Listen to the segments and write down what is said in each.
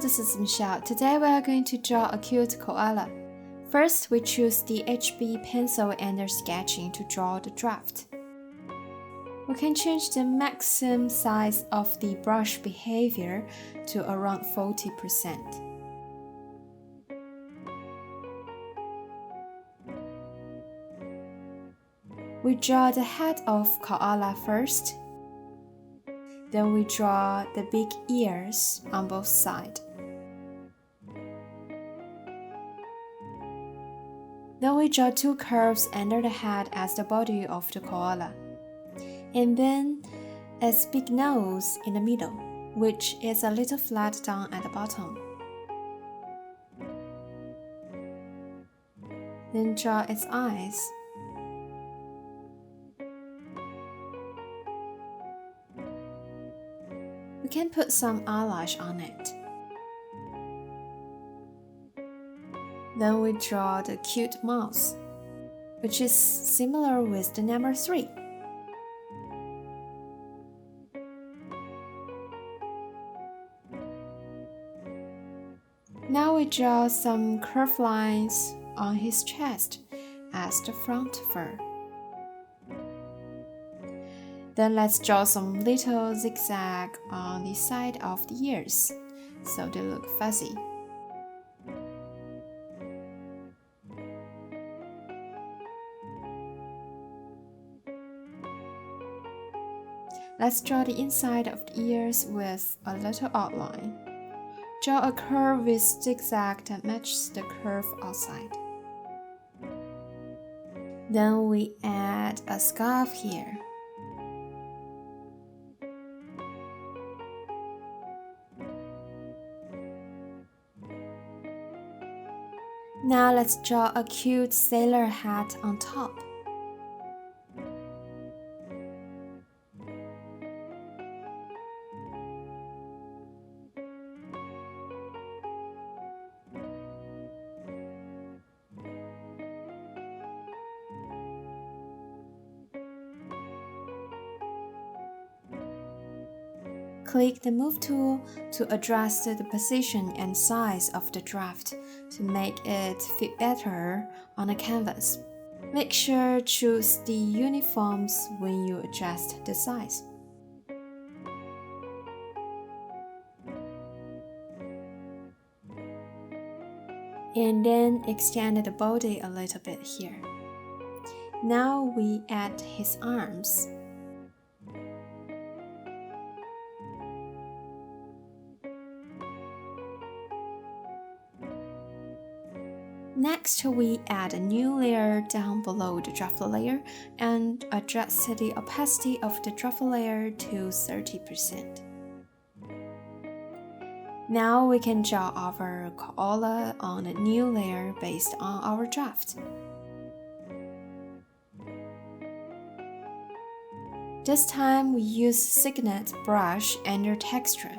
this is Michelle. Today we are going to draw a cute koala. First, we choose the HB pencil and sketching to draw the draft. We can change the maximum size of the brush behavior to around 40%. We draw the head of koala first. Then we draw the big ears on both sides. Then we draw two curves under the head as the body of the koala. And then its big nose in the middle, which is a little flat down at the bottom. Then draw its eyes. We can put some eyelash on it. Then we draw the cute mouth, which is similar with the number 3. Now we draw some curved lines on his chest as the front fur. Then let's draw some little zigzag on the side of the ears, so they look fuzzy. Let's draw the inside of the ears with a little outline. Draw a curve with zigzag that matches the curve outside. Then we add a scarf here. Now let's draw a cute sailor hat on top. Click the Move tool to adjust the position and size of the draft to make it fit better on the canvas. Make sure to choose the uniforms when you adjust the size. And then extend the body a little bit here. Now we add his arms. Next, we add a new layer down below the draft layer and adjust the opacity of the draft layer to 30%. Now we can draw our koala on a new layer based on our draft. This time we use Signet brush under texture.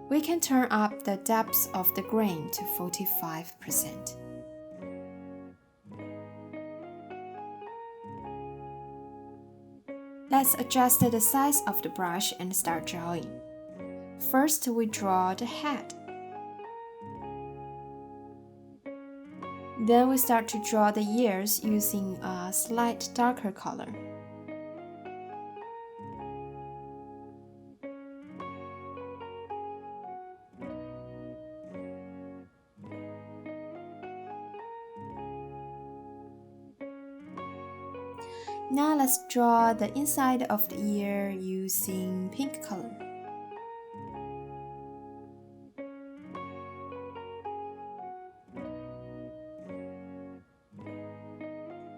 We can turn up the depth of the grain to 45%. Let's adjust the size of the brush and start drawing. First, we draw the head. Then we start to draw the ears using a slight darker color. Now let's draw the inside of the ear using pink color.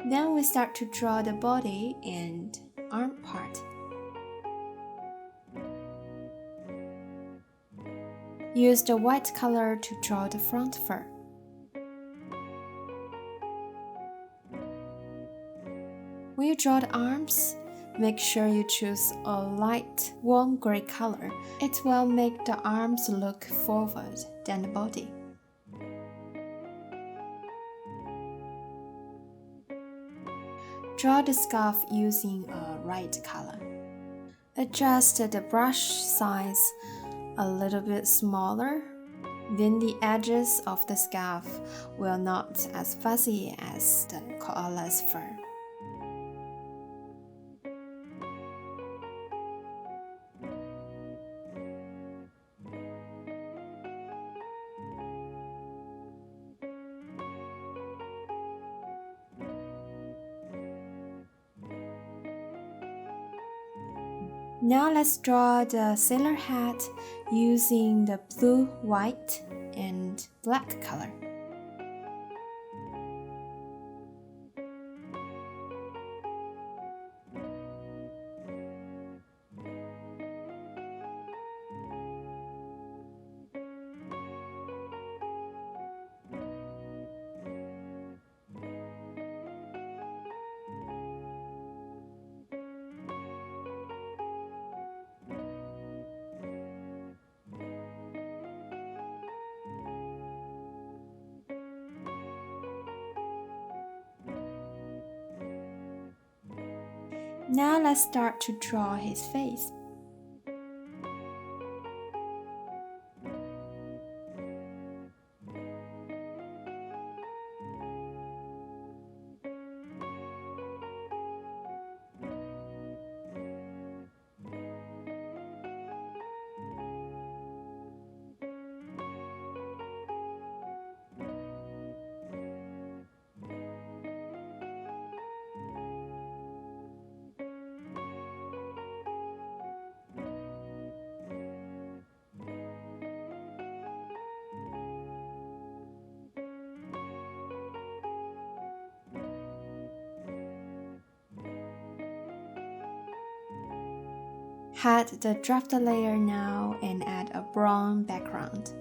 Then we start to draw the body and arm part. Use the white color to draw the front fur. When you draw the arms, make sure you choose a light, warm gray color. It will make the arms look forward than the body. Draw the scarf using a red color. Adjust the brush size a little bit smaller, then the edges of the scarf will not as fuzzy as the koala's fur. Now let's draw the sailor hat using the blue, white, and black color. Now let's start to draw his face. Hide the draft layer now and add a brown background.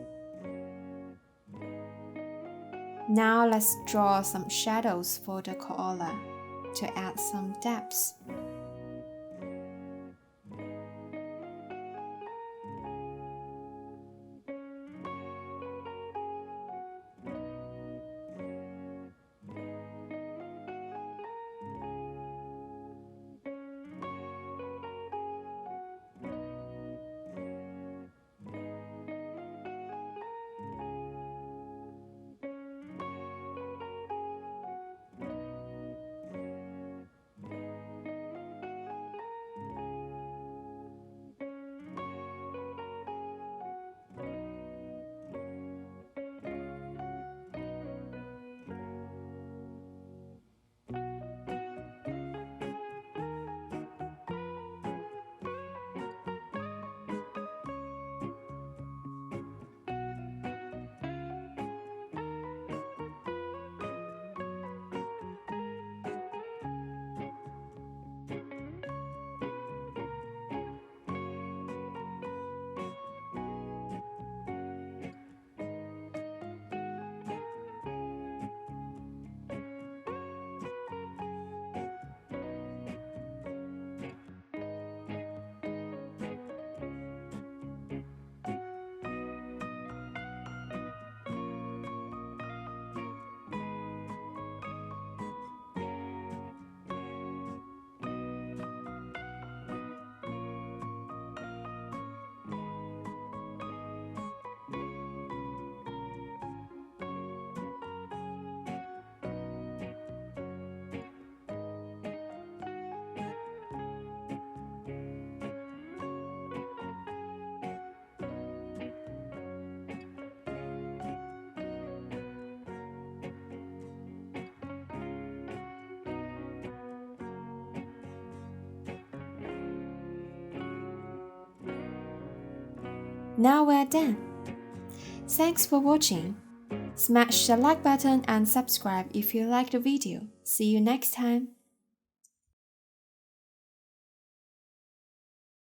Now let's draw some shadows for the koala to add some depth. Now we're done. Thanks for watching. Smash the like button and subscribe if you liked the video. See you next time.